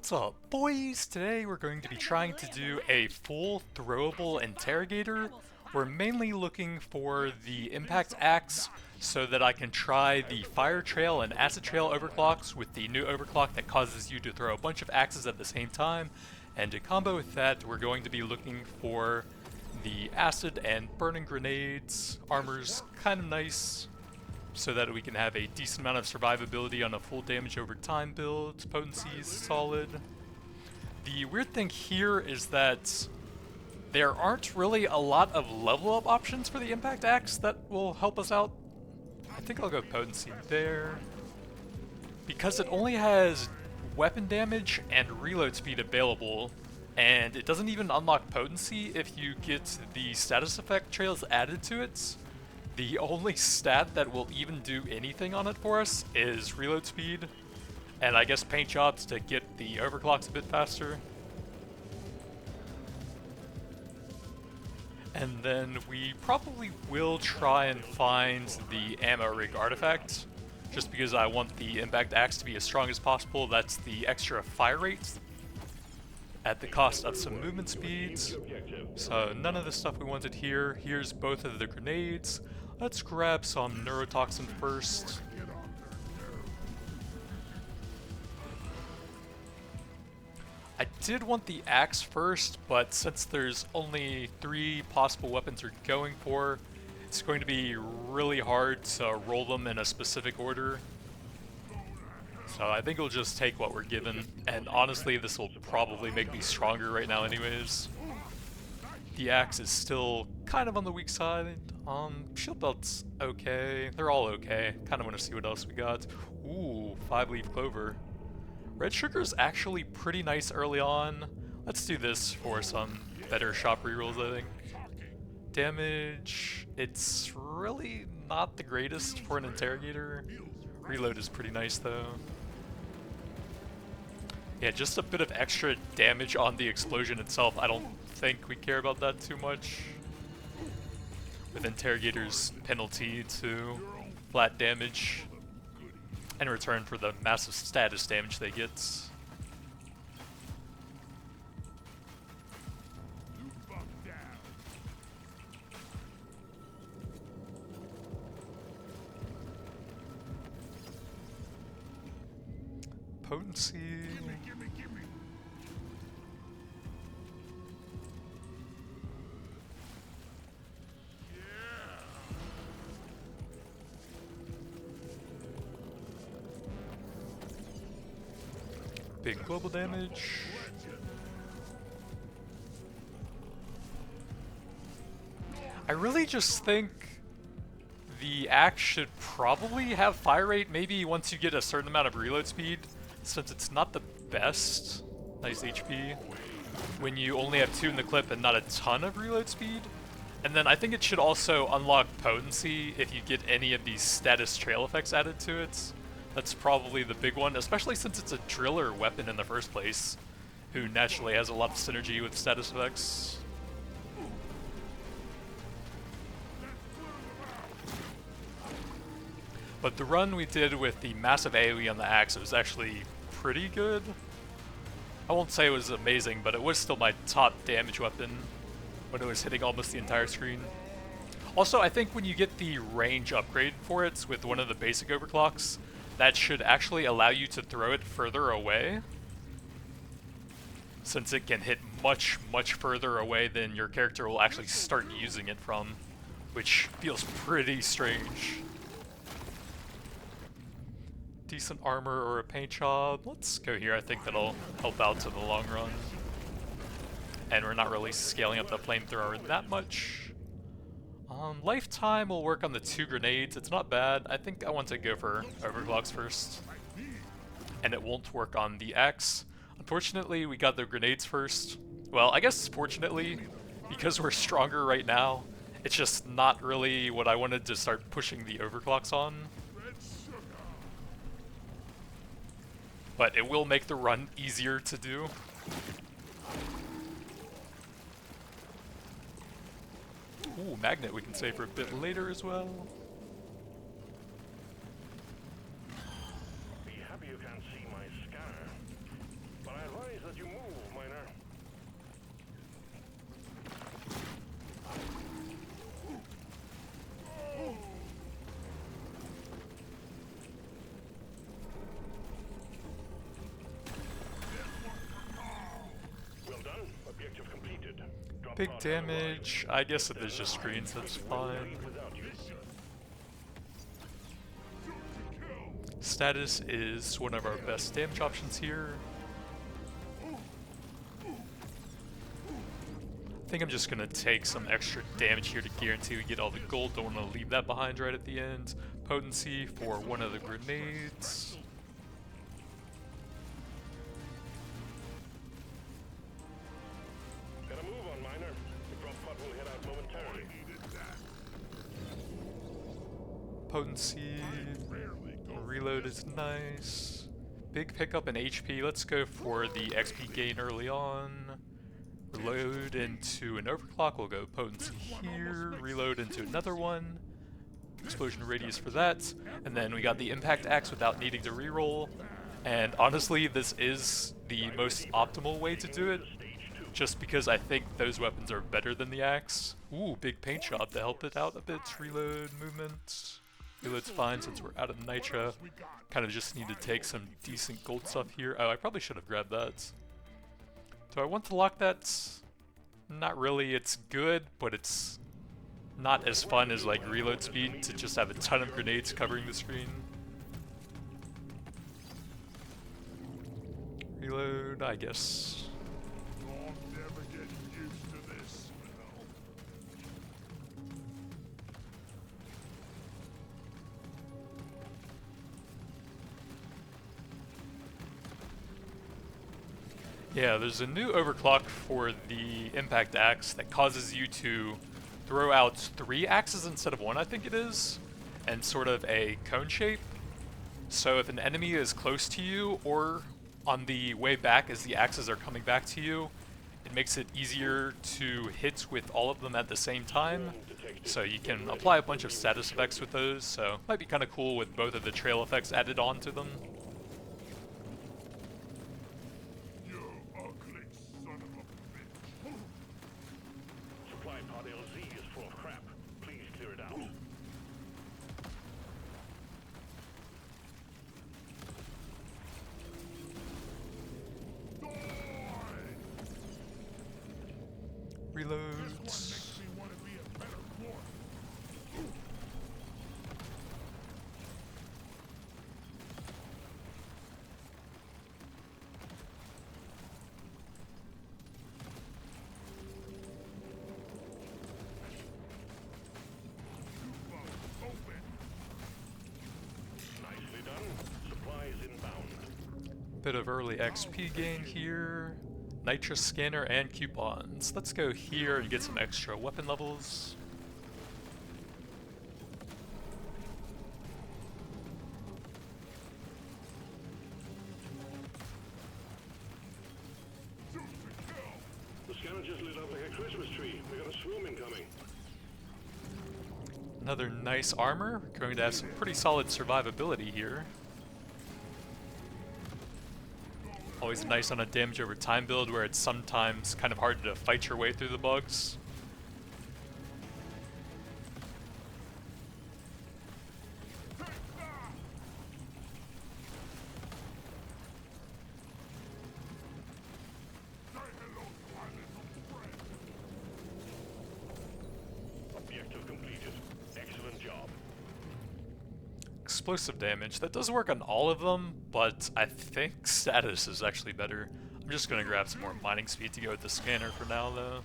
What's up, boys? Today we're going to be trying to do a full throwable interrogator. We're mainly looking for the impact axe so that I can try the fire trail and acid trail overclocks with the new overclock that causes you to throw a bunch of axes at the same time. And to combo with that, we're going to be looking for the acid and burning grenades. Armor's kind of nice, so that we can have a decent amount of survivability on a full damage over time build. Potency is solid. The weird thing here is that there aren't really a lot of level up options for the impact axe that will help us out. I think I'll go potency there, because it only has weapon damage and reload speed available, and it doesn't even unlock potency if you get the status effect trails added to it. The only stat that will even do anything on it for us is reload speed, and I guess paint jobs to get the overclocks a bit faster. And then we probably will try and find the ammo rig artifact, just because I want the impact axe to be as strong as possible. That's the extra fire rate at the cost of some movement speeds. So none of the stuff we wanted here. Here's both of the grenades. Let's grab some neurotoxin first. I did want the axe first, but since there's only 3 possible weapons we're going for, it's going to be really hard to roll them in a specific order. So I think we'll just take what we're given, and honestly this will probably make me stronger right now anyways. The axe is still kind of on the weak side. Shield belt's okay. They're all okay. Kind of want to see what else we got. Ooh, 5-leaf clover. Red sugar's actually pretty nice early on. Let's do this for some better shop rerolls, I think. Damage, it's really not the greatest for an interrogator. Reload is pretty nice though. Yeah, just a bit of extra damage on the explosion itself. I don't think we care about that too much. With interrogators, penalty to flat damage in return for the massive status damage they get. Potency. Big global damage. I really just think the axe should probably have fire rate maybe once you get a certain amount of reload speed, since it's not the best. Nice HP. When you only have 2 in the clip and not a ton of reload speed. And then I think it should also unlock potency if you get any of these status trail effects added to it. That's probably the big one, especially since it's a driller weapon in the first place, who naturally has a lot of synergy with status effects. But the run we did with the massive AoE on the axe was actually pretty good. I won't say it was amazing, but it was still my top damage weapon when it was hitting almost the entire screen. Also, I think when you get the range upgrade for it with one of the basic overclocks, that should actually allow you to throw it further away, since it can hit much, much further away than your character will actually start using it from, which feels pretty strange. Decent armor or a paint job. Let's go here. I think that'll help out in the long run. And we're not really scaling up the flamethrower that much. Lifetime will work on the 2 grenades. It's not bad. I think I want to go for overclocks first. And it won't work on the axe. Unfortunately, we got the grenades first. Well, I guess fortunately, because we're stronger right now, it's just not really what I wanted to start pushing the overclocks on. But it will make the run easier to do. Ooh, magnet we can save for a bit later as well. Be happy you can't see my scanner. But I Big damage. I guess if there's just screens, that's fine. Status is one of our best damage options here. I think I'm just gonna take some extra damage here to guarantee we get all the gold. Don't want to leave that behind right at the end. Potency for one of the grenades. Gotta move on, miner. The drop pod will head out momentarily. Potency. Reload is nice. Big pickup in HP. Let's go for the XP gain early on. Reload into an overclock. We'll go potency here. Reload into another one. Explosion radius for that. And then we got the impact axe without needing to reroll. And honestly, this is the most optimal way to do it, just because I think those weapons are better than the axe. Ooh, big paint job to help it out a bit. Reload movement. Reload's fine since we're out of nitra. Kind of just need to take some decent gold stuff here. Oh, I probably should have grabbed that. Do I want to lock that? Not really. It's good, but it's not as fun as like reload speed to just have a ton of grenades covering the screen. Reload, I guess. Yeah, there's a new overclock for the impact axe that causes you to throw out 3 axes instead of 1, I think it is, and sort of a cone shape. So if an enemy is close to you or on the way back as the axes are coming back to you, it makes it easier to hit with all of them at the same time. So you can apply a bunch of status effects with those, so might be kind of cool with both of the trail effects added on to them. Reloads. Nicely done. Supplies inbound. Bit of early XP gain here. Nitrous scanner and coupons. Let's go here and get some extra weapon levels. The scanner just lit up like a Christmas tree. We got a swarm incoming. Another nice armor. Going to have some pretty solid survivability here. Always nice on a damage over time build where it's sometimes kind of hard to fight your way through the bugs. Objective completed. Excellent job. Explosive damage. That does work on all of them, but I think status is actually better. I'm just going to grab some more mining speed to go with the scanner for now, though.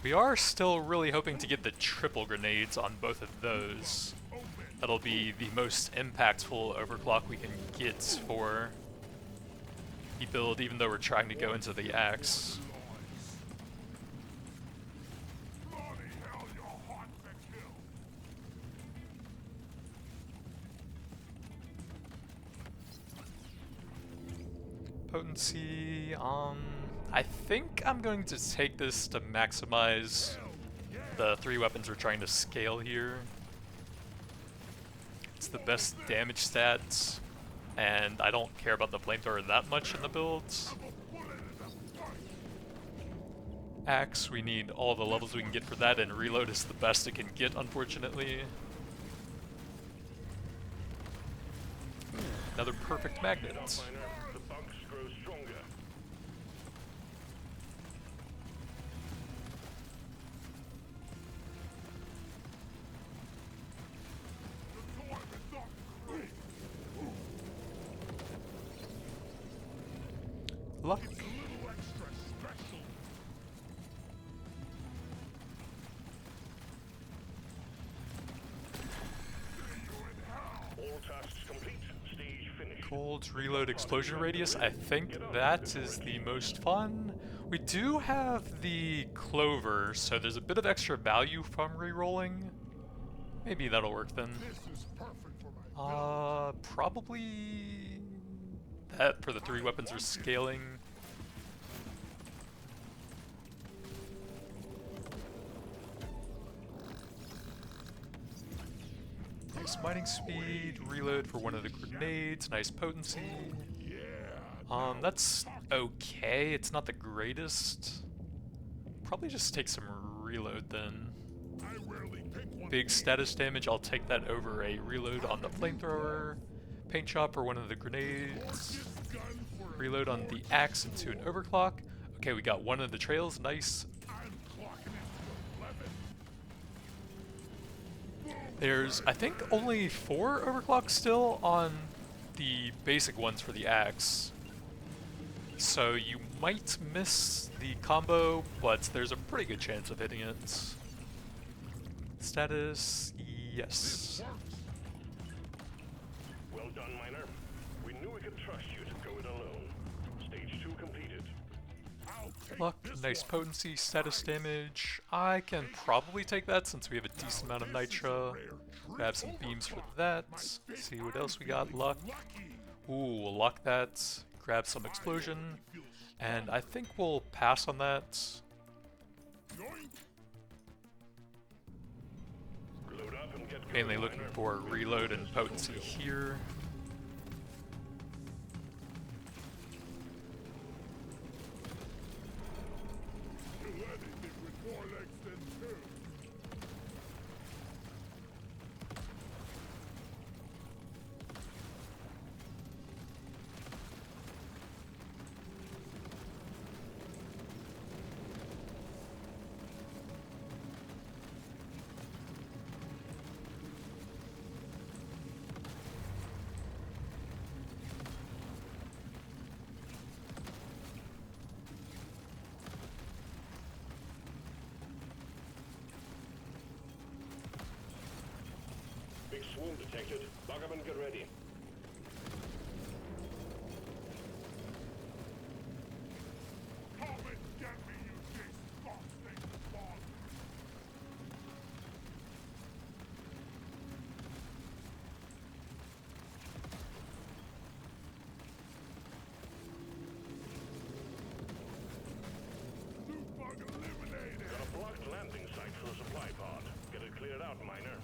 We are still really hoping to get the triple grenades on both of those. That'll be the most impactful overclock we can get for the build, even though we're trying to go into the axe. Potency, I think I'm going to take this to maximize the 3 weapons we're trying to scale here. It's the best damage stats, and I don't care about the flamethrower that much in the builds. axe. We need all the levels we can get for that, and reload is the best it can get, unfortunately. Another perfect magnet. The bugs grow stronger. Luck. All tasks complete. Stage finished. Cold reload explosion radius. I think that is the most fun. We do have the clover, so there's a bit of extra value from rerolling. Maybe that'll work then. Probably that for the 3 weapons are scaling. Nice mining speed, reload for one of the grenades, nice potency. That's okay, it's not the greatest. Probably just take some reload then. Big status damage, I'll take that over a reload on the flamethrower. Paint shop for one of the grenades. Reload on the axe into an overclock. Okay, we got one of the trails, nice. There's, I think, only 4 overclocks still on the basic ones for the axe. So you might miss the combo, but there's a pretty good chance of hitting it. Status, yes. Well done, Miner. We knew we could trust you to go it alone. Stage 2 completed. Luck, nice potency, status damage. I can probably take that since we have a decent amount of nitra. Grab some beams for that. See what else we got. Luck. Ooh, we'll lock that. Grab some explosion. And I think we'll pass on that. Load up and get going, Mainly looking Miner. for reload and potency here. Big swarm detected. Bug up and get ready. Got a blocked landing site for the supply pod. Get it cleared out, Miner.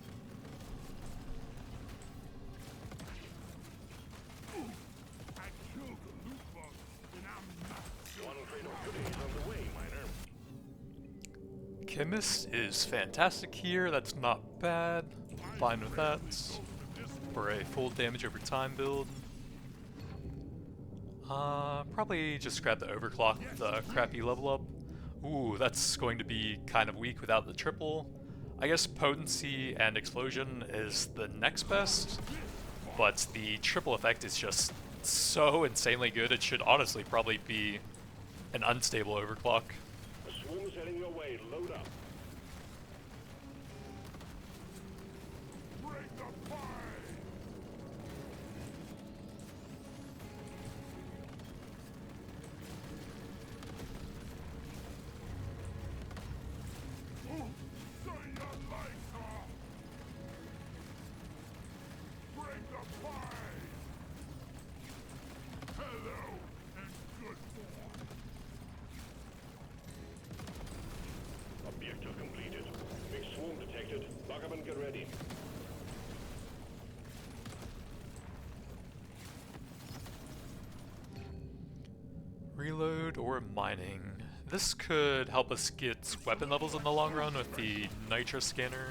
One crate of goodies on the way, Miner. Chemist is fantastic here. That's not bad. Fine with that. For a full damage over time build. Probably just grab the overclock with the crappy level up. Ooh, that's going to be kind of weak without the triple. I guess potency and explosion is the next best, but the triple effect is just so insanely good, it should honestly probably be an unstable overclock. A swarm is heading your way. Load up. Objective completed. Big swarm detected. Bug up and get ready. Reload or mining. This could help us get weapon levels in the long run with the nitro scanner.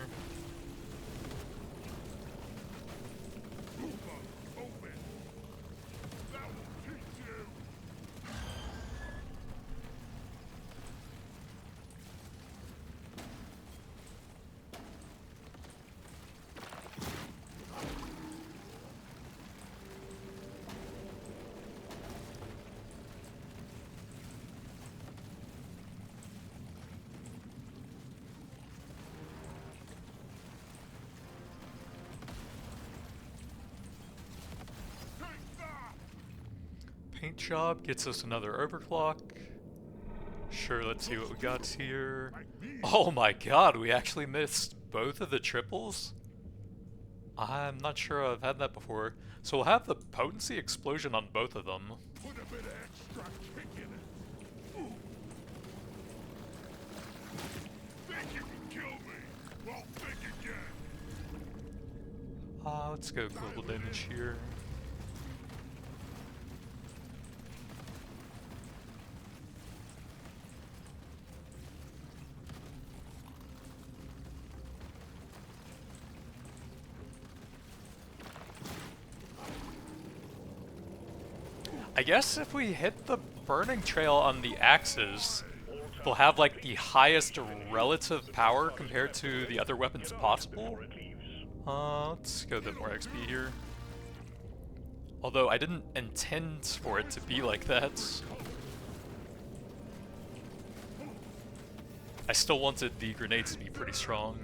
Paint job gets us another overclock. Sure, let's see what we got here. Oh my god, we actually missed both of the triples? I'm not sure I've had that before. So we'll have the potency explosion on both of them. Put a bit of extra kick in it. Ooh. Think you can kill me? Well, think again. Let's go global damage here. I guess if we hit the burning trail on the axes, we'll have like the highest relative power compared to the other weapons possible. Let's go a bit more XP here. Although I didn't intend for it to be like that. I still wanted the grenades to be pretty strong.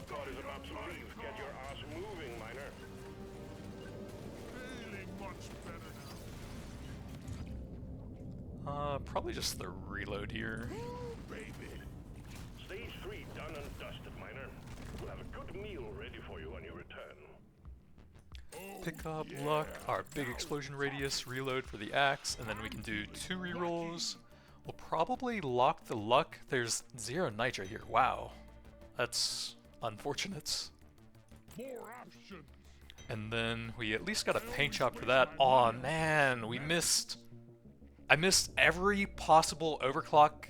God is about to leave. Get your ass moving, miner. Feeling much better now. Probably just the reload here. Ooh, baby. Stage 3 done and dusted, miner. We'll have a good meal ready for you on your return. Pick up luck, our big explosion radius, reload for the axe, and then we can do 2 rerolls. We'll probably lock the luck. There's 0 nitro here. Wow. That's unfortunate. More options. And then we at least got a paint job for that. Aw, man, we missed... I missed every possible overclock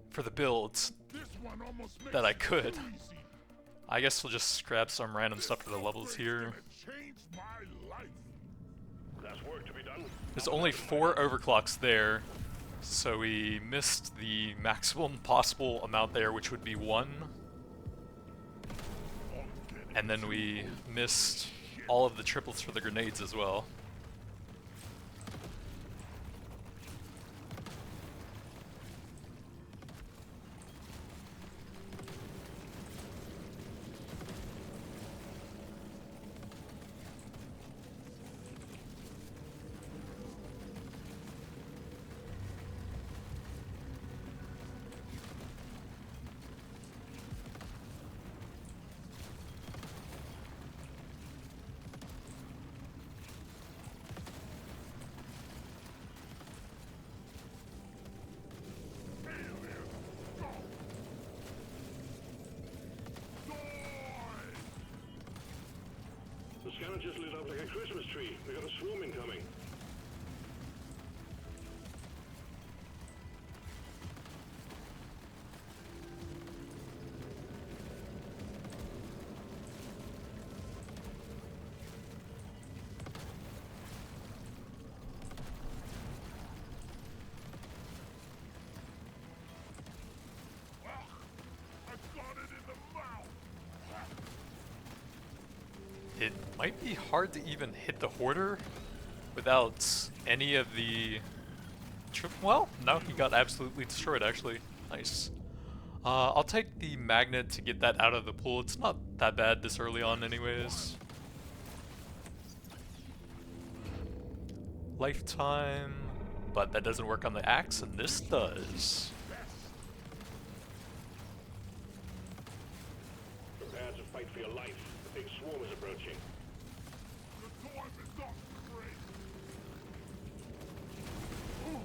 for the builds This one almost makes that I it could. too easy. I guess we'll just grab some random stuff for the levels here. Changed my life. There's work to be done. There's only 4 overclocks there, so we missed the maximum possible amount there, which would be 1. And then we missed all of the triples for the grenades as well. The scanner just lit up like a Christmas tree. We got a swarm incoming. I've got it in the mouth. It might be hard to even hit the hoarder without any of the... Well, no, he got absolutely destroyed actually. Nice. I'll take the magnet to get that out of the pool. It's not that bad this early on anyways. Lifetime, but that doesn't work on the axe, and this does. Prepare to fight for your life. The big swarm is approaching. The dwarf is not great. Ooh.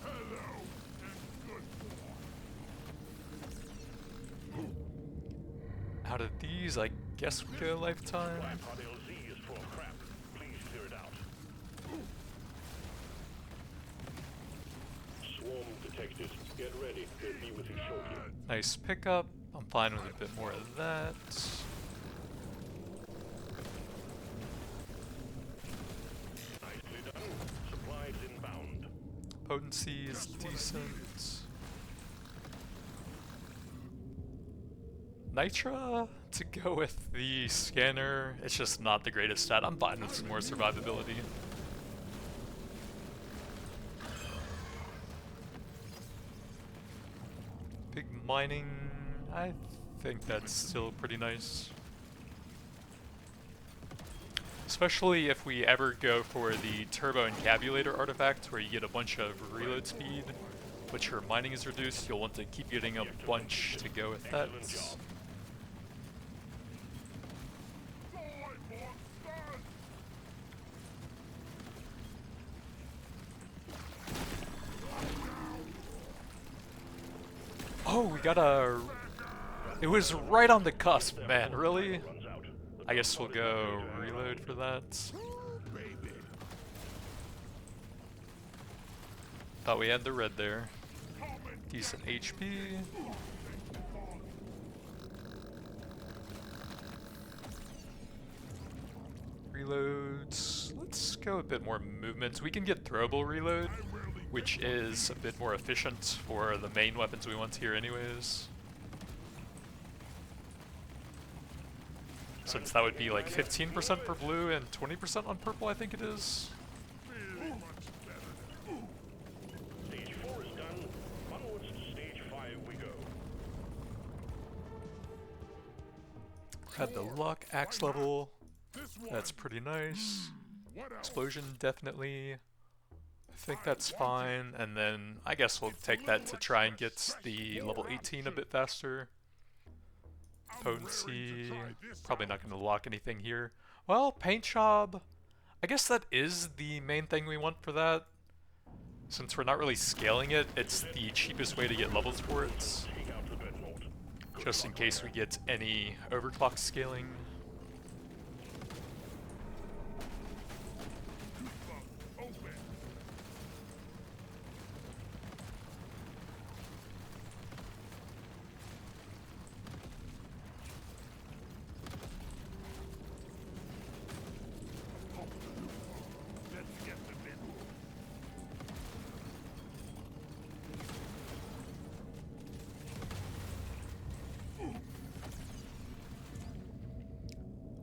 Hello, and good boy. Out of these, I guess we go lifetime. Pod LZ is full of crap. Please clear it out. Swarm detected. Get ready. They'll be with you shortly. Nice pickup. I'm fine with a bit more of that. Nicely done. Supplies inbound. Potency is decent. Nitra to go with the scanner. It's just not the greatest stat. I'm fine with some more survivability. Big mining, I think that's still pretty nice. Especially if we ever go for the turbo encabulator artifact where you get a bunch of reload speed, but your mining is reduced, you'll want to keep getting a bunch to go with that. Oh, we got a... It was right on the cusp, man, really? I guess we'll go reload for that. Thought we had the red there. Decent HP. Reloads. Let's go a bit more movement. We can get throwable reload, which is a bit more efficient for the main weapons we want here anyways. Since that would be like 15% for blue and 20% on purple, I think it is. Stage 4 is done. Onwards to stage 5 we go. Had the luck, axe level. That's pretty nice. Explosion, definitely. I think that's fine, and then I guess we'll take that to try and get the level 18 a bit faster. Potency, probably not going to lock anything here. Well, paint job, I guess that is the main thing we want for that. Since we're not really scaling it, it's the cheapest way to get levels for it. Just in case we get any overclock scaling.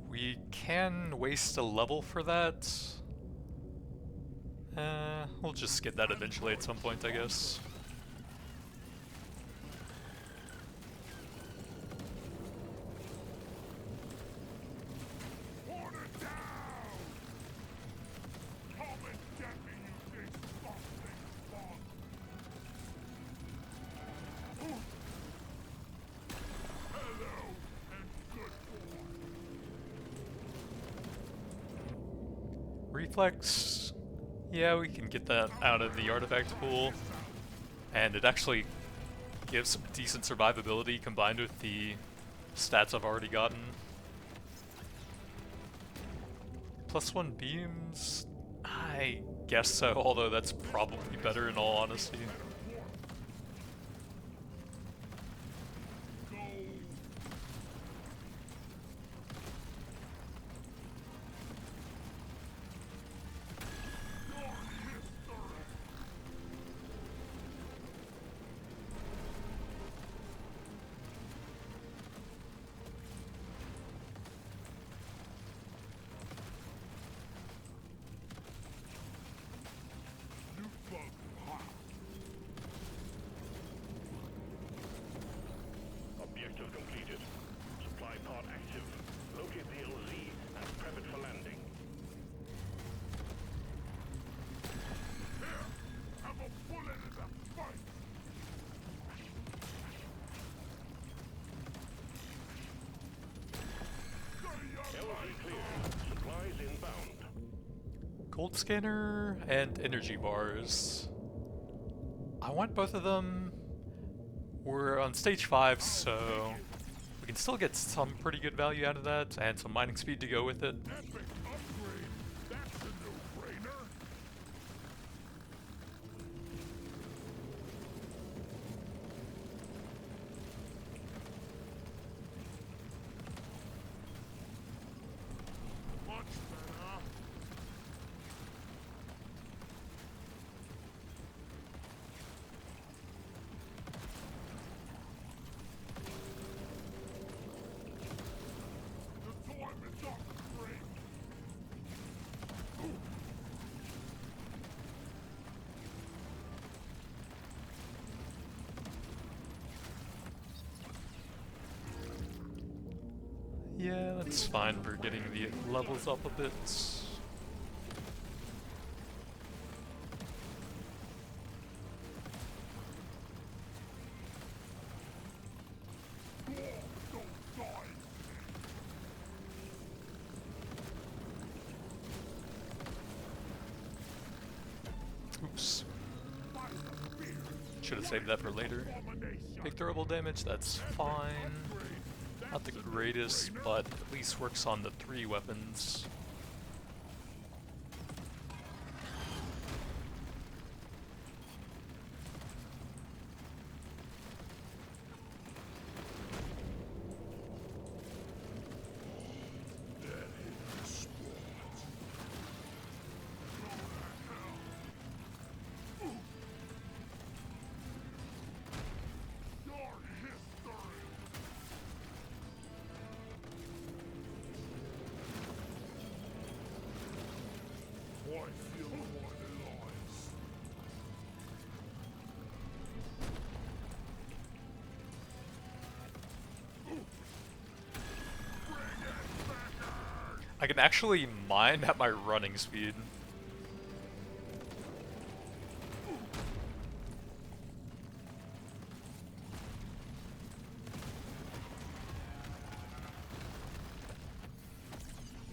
We can waste a level for that. We'll just get that eventually at some point, I guess. Reflex, yeah, we can get that out of the artifact pool, and it actually gives some decent survivability combined with the stats I've already gotten. +1 beams, I guess so, although that's probably better in all honesty. Objective completed. Supply pod active. Locate the LZ and prep it for landing. Here, have a bullet in the fight. LZ cleared. Supplies inbound. Gold scanner and energy bars. I want both of them. We're on stage 5, so We can still get some pretty good value out of that, and some mining speed to go with it. Epic upgrade. That's a no-brainer. Much better. The time is up, Ray. Yeah, that's fine for getting the levels up a bit. Don't die. Oops. By the beard. Should have saved that for later. Abomination. Big throwable damage, that's fine. Not the greatest, but at least works on the 3 weapons. Your history. I feel what lies. I can actually mine at my running speed.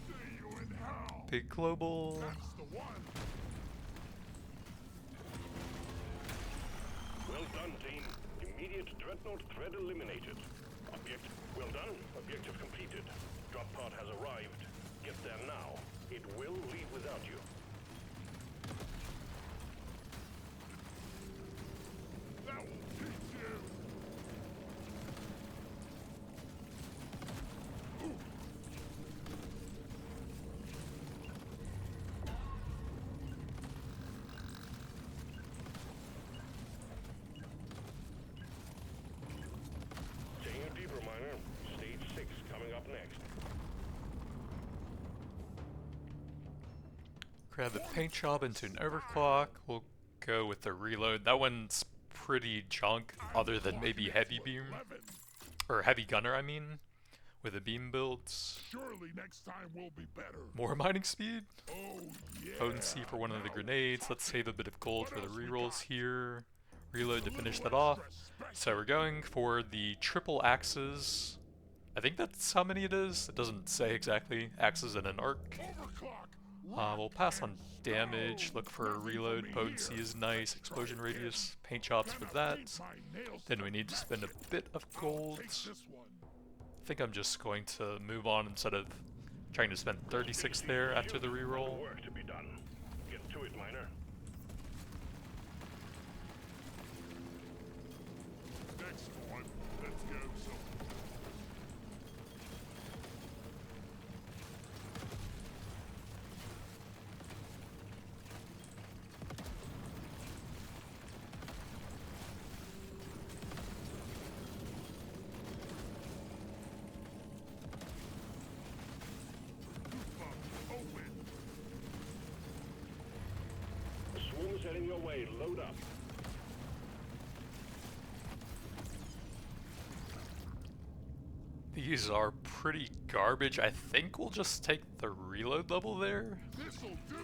See you in hell. Big global. That's the one. Well done, team. Immediate dreadnought threat eliminated. Well done. Objective completed. Drop pod has arrived. Get there now. It will leave without you. That will teach you. Taking you deeper, miner. Stage 6 coming up next. Grab the paint job into an overclock. We'll go with the reload. That one's pretty junk, other than maybe heavy beam. 11. Or heavy gunner, I mean. With the beam builds. Surely next time will be better. More mining speed. Oh yeah. Potency for one of the grenades. Let's save a bit of gold for the rerolls here. Reload to finish that off. So we're going for the triple axes. I think that's how many it is. It doesn't say exactly. Axes in an arc. Overclock. We'll pass on damage. Look for a reload. Potency is nice. Explosion radius. Paint jobs for that. Then we need to spend a bit of gold. Take this one. I think I'm just going to move on instead of trying to spend 36 there after the reroll. Work to be done. Get to it, miner. Next one. Let's go somewhere. Open. The swarm is heading your way. Load up. These are pretty garbage. I think we'll just take the reload level there. This'll do.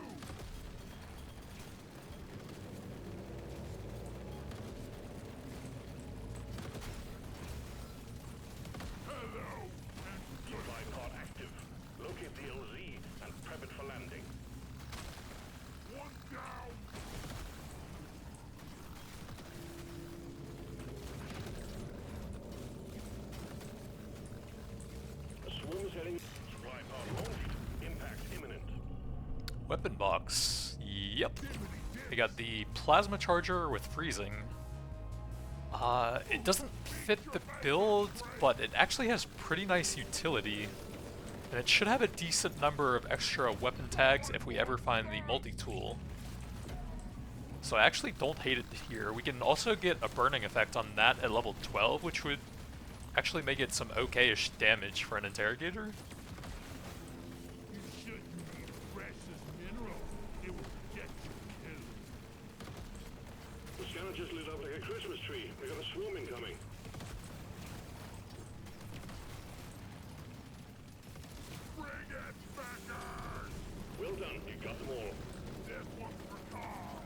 Hello. And good. Supply pod active. Locate the LZ and prep it for landing. One down. heading. Supply pod launched. Impact imminent. Weapon box. Yep. We got the plasma charger with freezing. It doesn't fit the build, but it actually has pretty nice utility. And it should have a decent number of extra weapon tags if we ever find the multi-tool. So I actually don't hate it here. We can also get a burning effect on that at level 12, which would actually make it some okay-ish damage for an interrogator. You shouldn't eat precious mineral. It will get you killed. The scanner just lit up like a Christmas tree. We got a swarm incoming. Bring it, backers! Well done. You got them all. There's one for Carl.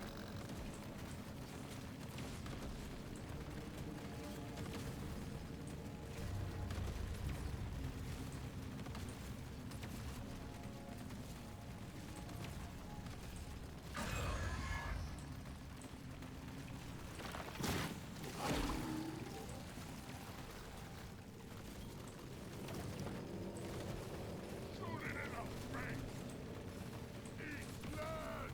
Shoot it in the face! Eat blood!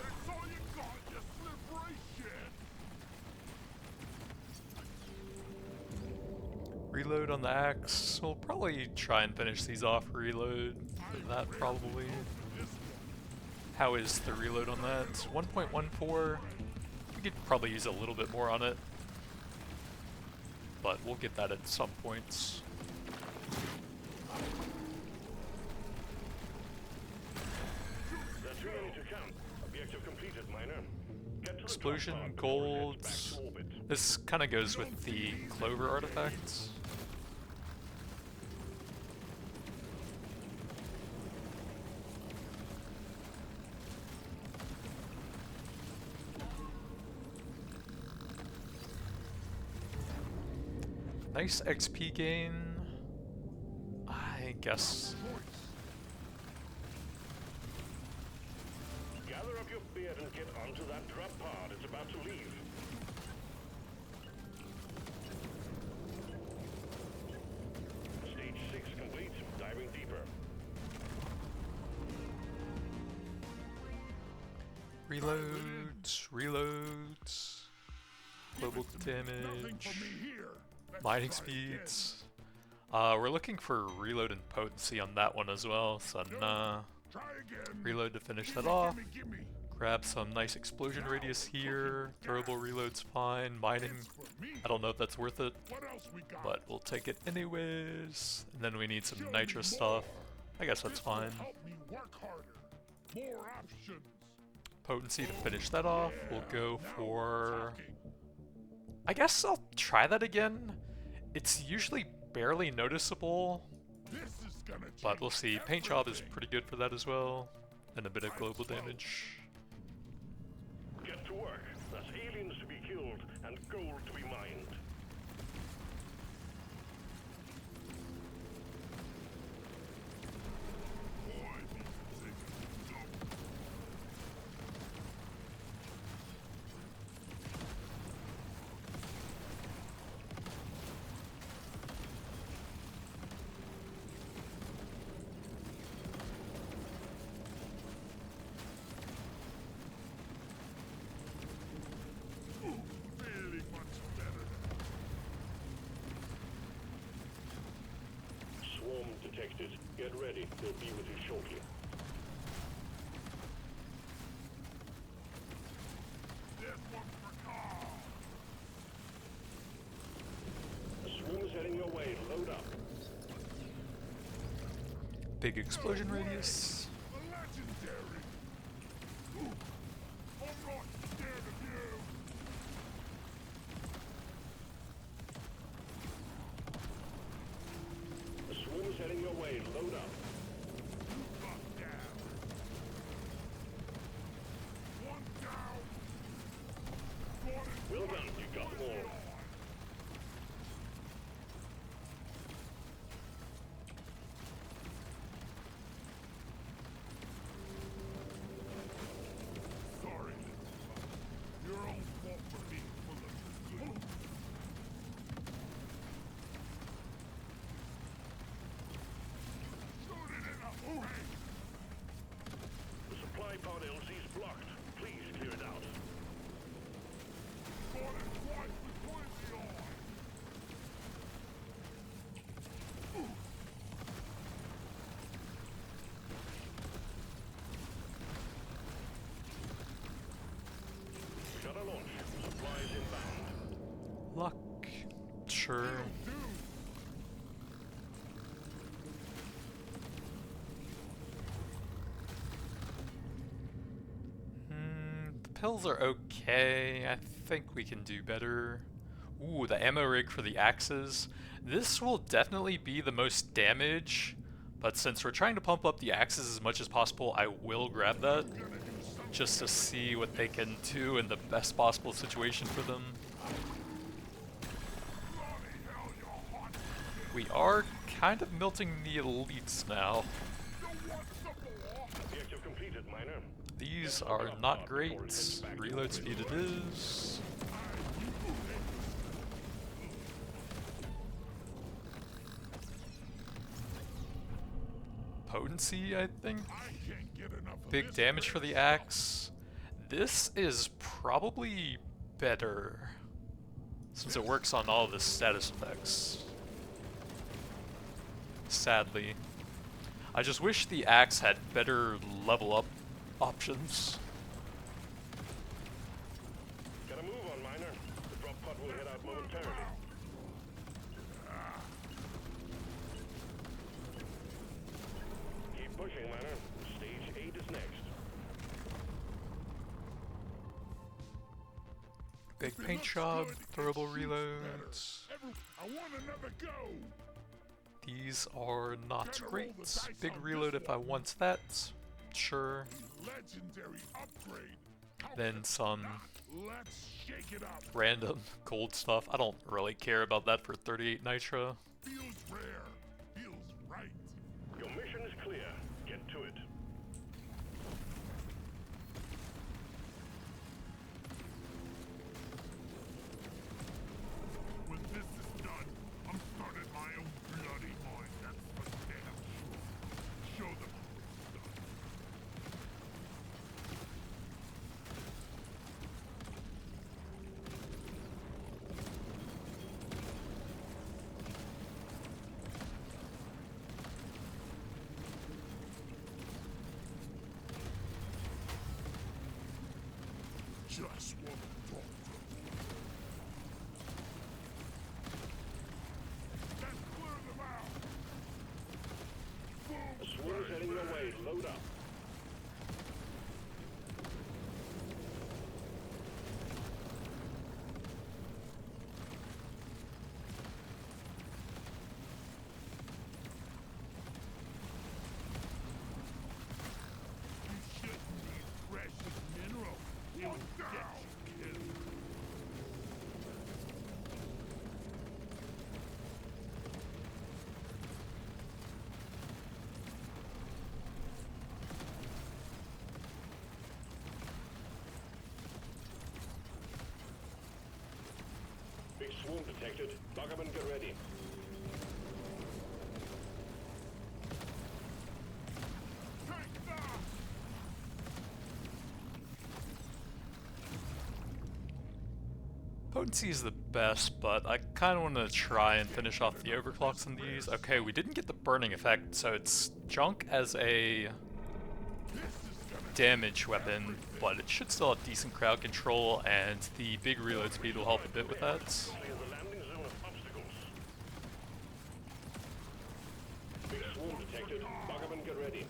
That's all you got, you slippery shit! Reload on the axe. We'll probably try and finish these off reload. That probably. How is the reload on that? 1.14. We could probably use a little bit more on it. But we'll get that at some points. There are too many to count. Objective completed, miner. Get to the Explosion, top pod before it heads gold. back to orbit. This kind of goes with the clover artifacts. Nice XP gain. I guess. Gather up your beard and get onto that drop pod. It's about to leave. Stage 6 complete. Diving deeper. Reloads, reloads. Global Nothing for damage. me here. Let's Mining try again. speeds. We're looking for reload and potency on that one as well, so Try again. reload to finish that Gimme, off. gimme, gimme. Grab some nice explosion radius here. Throwable reload's fine. Mining, It's for me. I don't know if that's worth it, What else we got? but we'll take it anyways. And then we need some Show me nitro more. stuff. I guess that's This will fine. help me work harder. More options. Potency to finish that off. We'll go Now for... we're talking. I guess I'll try that again. It's usually barely noticeable, This is gonna but change we'll see. Paint job is everything. pretty good for that as well. And a bit of global damage. Get to work. There's aliens to be killed and gold to be mined. Boy, these things are dumb. Ooh, feeling much better now. Swarm detected. Get ready. They'll be with you shortly. There's one for Carl. The swarm is heading your way. Load up. Big explosion radius. The legendary. Ooh, I'm not scared of you. The swarm is heading your way. Load up. Got down. Sure. The pills are okay. I think we can do better. Ooh, the ammo rig for the axes. This will definitely be the most damage, but since we're trying to pump up the axes as much as possible, I will grab that just to see what they can do in the best possible situation for them. We are kind of melting the elites now. Objective completed, miner. These are not great. Reload speed it is. Potency, I think. Big damage for the axe. This is probably better, since it works on all the status effects. Sadly. I just wish the axe had better level up options. Gotta move on, miner. The drop pod will head out momentarily. Keep pushing, miner. Stage 8 is next. Big paint job, throwable reloads. I want another go. These are not great. Big reload if I want that. Sure. Legendary upgrade. Then some Let's shake it up. random gold stuff. I don't really care about that for 38 nitro. Feels rare. Feels right. Your mission is clear. Get to it. When this is done, I'm starting my own bloody mine. That's for damn sure. Show them how it's done. Just want to talk to them. Let's clear them out. A swarm's heading your way. Load up. You shouldn't need precious mineral. It will get you killed. Big swarm detected. Lock up and get ready. Take that! Potency is the best, but I kind of want to try and finish off the overclocks on these. Okay, we didn't get the burning effect, so it's junk as a damage weapon, but it should still have decent crowd control, and the big reload speed will help a bit with that. Clear the landing zone of obstacles. Big swarm detected. Lock up and get ready.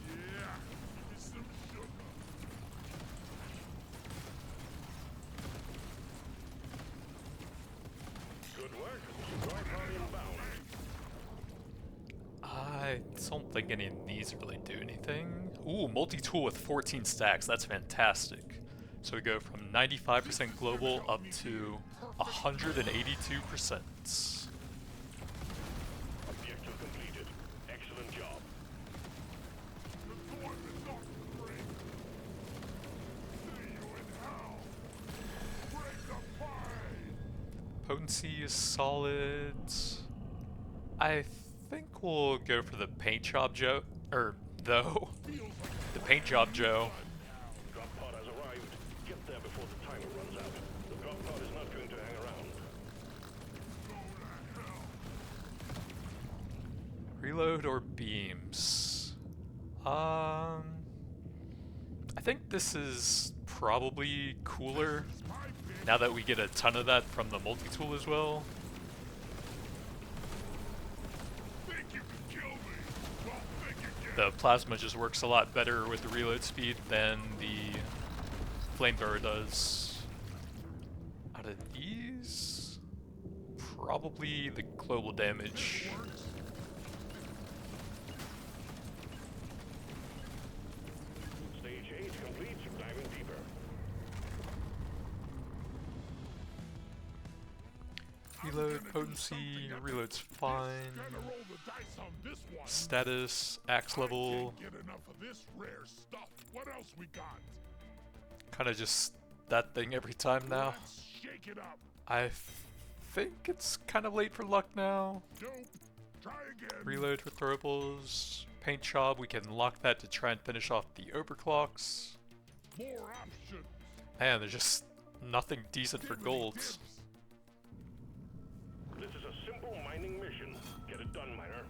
Yeah, give me some sugar. Good work. Supply pod inbound. I don't think any of these really do anything. Ooh, multi-tool with 14 stacks. That's fantastic. So we go from 95% global up to 182%. Objective completed. Excellent job. The dwarf is not free. See you in hell. Break the bind. Potency is solid. I think we'll go for the paint job Joe. Though. The paint job Joe. Drop pod has arrived. Get there before the timer runs out. The drop pod is not going to hang around. Go to hell. Reload or beams? I think this is probably cooler now that we get a ton of that from the multi-tool as well. The plasma just works a lot better with the reload speed than the flamethrower does. Out of these, probably the global damage. Stage 8 complete. Diving deeper. Reload potency, reload's fine. Status, axe level. Kind of just that thing every time now. I think it's kind of late for luck now. Reload for throwables. Paint job, we can lock that to try and finish off the overclocks. Man, there's just nothing decent for gold. This is a simple mining mission. Get it done, miner.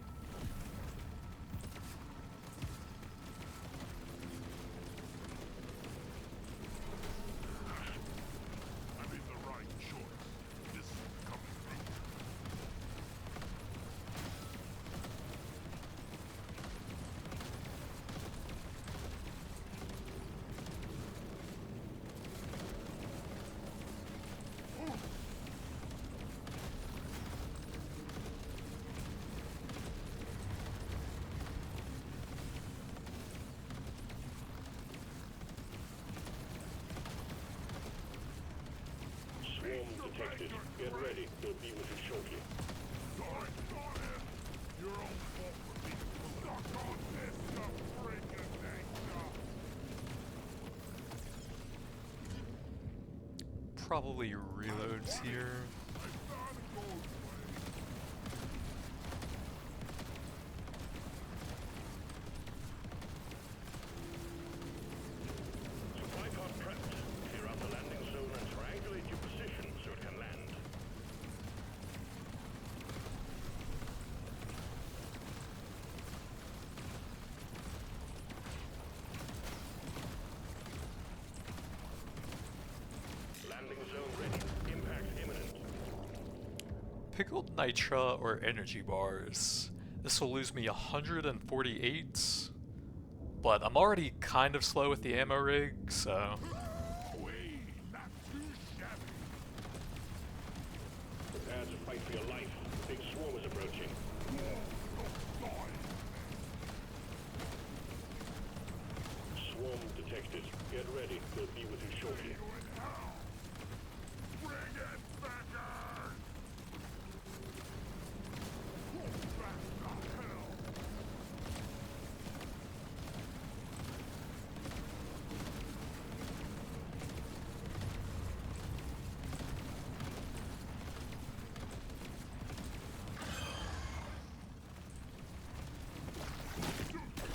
I made the right choice. This is coming through. Swarm detected. Get ready. We'll be with you shortly. Darn it! Your own fault for being stuck on this freaking thing. Probably reloads here. I thought it goes away. Supply pod prepped. Clear out the landing zone and triangulate your position so it can land. Landing zone ready. Impact imminent. Pickled nitra or energy bars. This will lose me 148, but I'm already kind of slow with the ammo rig, so Wee, not too shabby. Prepare to fight for your life. Big swarm is approaching. Swarm detected. Get ready. We'll be with you shortly. Bring it back on! Back to hell!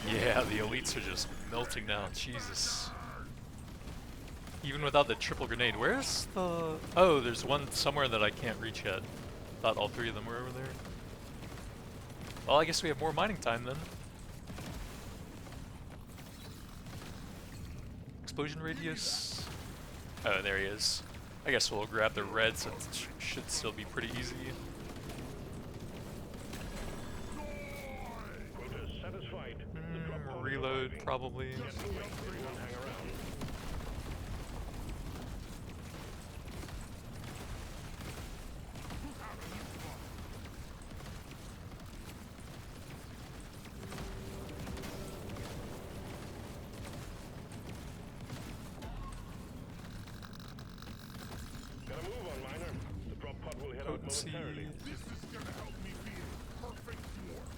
yeah, the elites are just melting now, Jesus. Even without the triple grenade, where's the... Oh, there's one somewhere that I can't reach yet. Thought all three of them were over there. Well, I guess we have more mining time then. Explosion radius. Oh, there he is. I guess we'll grab the red since it should still be pretty easy. Quota satisfied. The drop pod is Reload, arriving. probably. Get moving. Everyone hang around. Gotta move on, miner. The drop pod will head out Potency. momentarily. This is gonna help me be a perfect dwarf.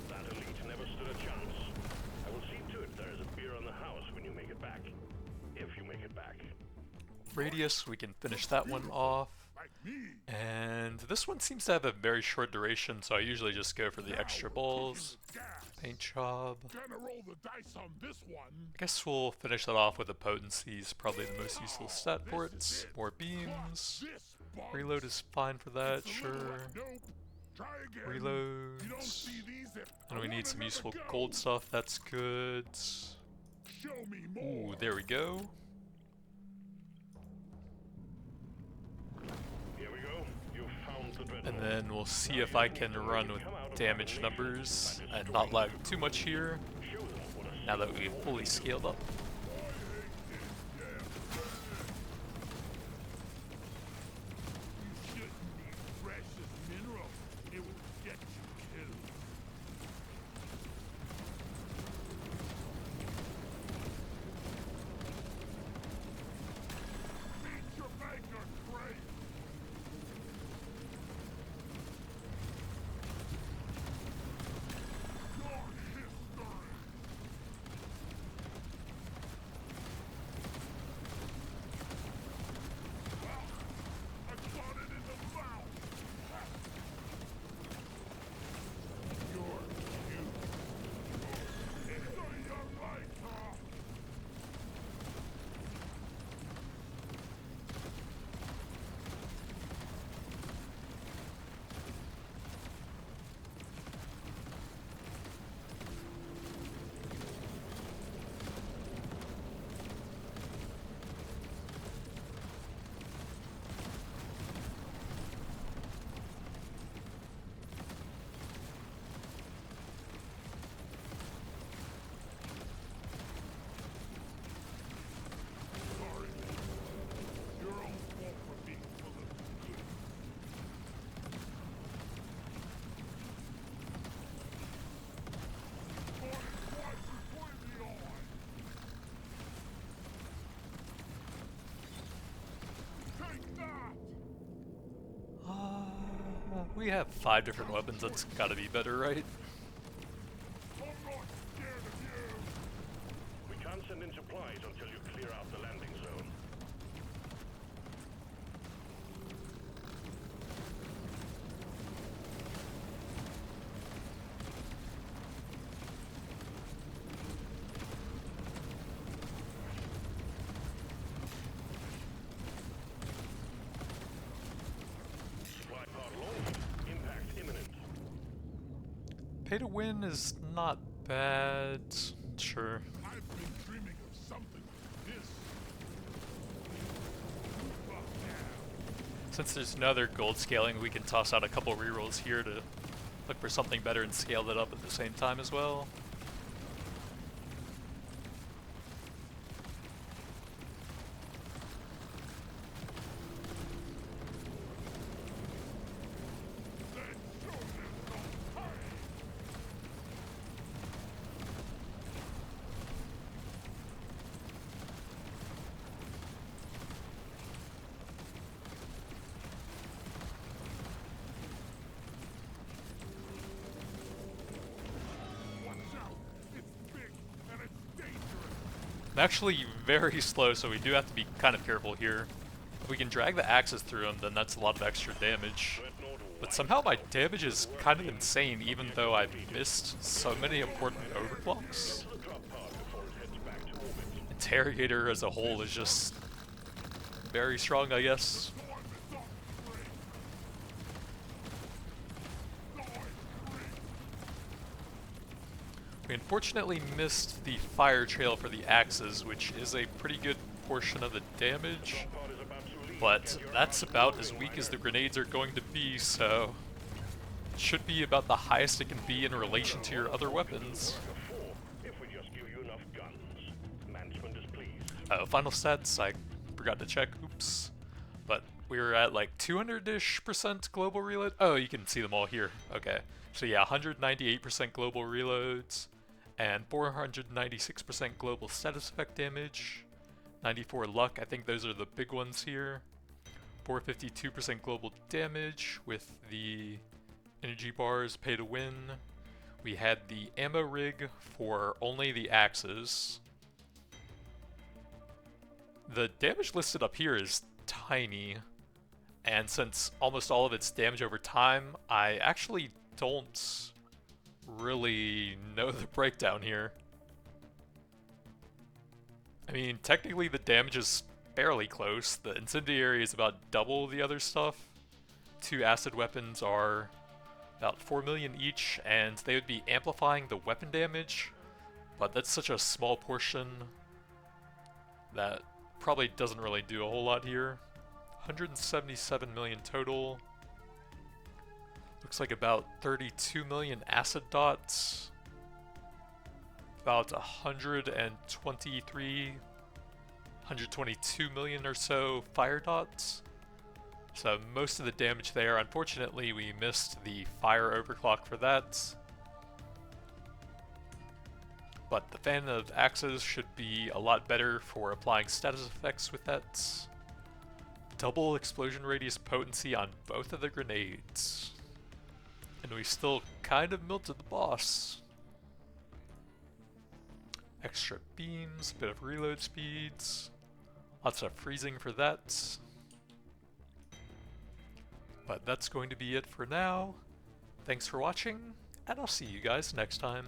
That elite never stood a chance. I will see to it there is a beer on the house when you make it back. If you make it back. Radius, we can finish that one off. Like me. And this one seems to have a very short duration, so I usually just go for the extra balls. Gas. Paint job. Gonna roll the dice on this one. I guess we'll finish that off with the potencies, probably the most useful stat for it. More beams. Reload is fine for that, sure. Reloads. And we need some useful gold stuff, that's good. Ooh, there we go. Here we go. You found the dreadnought. And then we'll see if I can run with damage numbers and not lag too much here, now that we've fully scaled up. We have 5 different weapons, that's gotta be better, right? We can't send in supplies until you clear out the landing zone. Supply pod launched. Impact imminent. Pay to win is not bad, sure. I've been dreaming of something like this. Since there's another gold scaling, we can toss out a couple rerolls here to look for something better and scale that up at the same time as well. I'm actually very slow, so we do have to be kind of careful here. If we can drag the axes through them, then that's a lot of extra damage. But somehow my damage is kind of insane, even though I missed so many important overclocks. Interrogator as a whole is just very strong, I guess. We unfortunately missed the fire trail for the axes, which is a pretty good portion of the damage, but that's about as weak as the grenades are going to be, so it should be about the highest it can be in relation to your other weapons. Final stats, I forgot to check, oops. But we were at like 200-ish% global reload. Oh, you can see them all here, okay. So yeah, 198% global reloads, and 496% global status effect damage, 94 luck, I think those are the big ones here, 452% global damage with the energy bars, pay to win. We had the ammo rig for only the axes. The damage listed up here is tiny, and since almost all of it's damage over time, I actually don't really know the breakdown here. I mean, technically the damage is fairly close. The incendiary is about double the other stuff. 2 acid weapons are about 4 million each, and they would be amplifying the weapon damage, but that's such a small portion that probably doesn't really do a whole lot here. 177 million total. Looks like about 32 million acid dots. About 122 million or so fire dots. So most of the damage there. Unfortunately, we missed the fire overclock for that. But the fan of axes should be a lot better for applying status effects with that. Double explosion radius potency on both of the grenades. And we still kind of melted the boss. Extra beams, bit of reload speeds, lots of freezing for that. But that's going to be it for now. Thanks for watching, and I'll see you guys next time.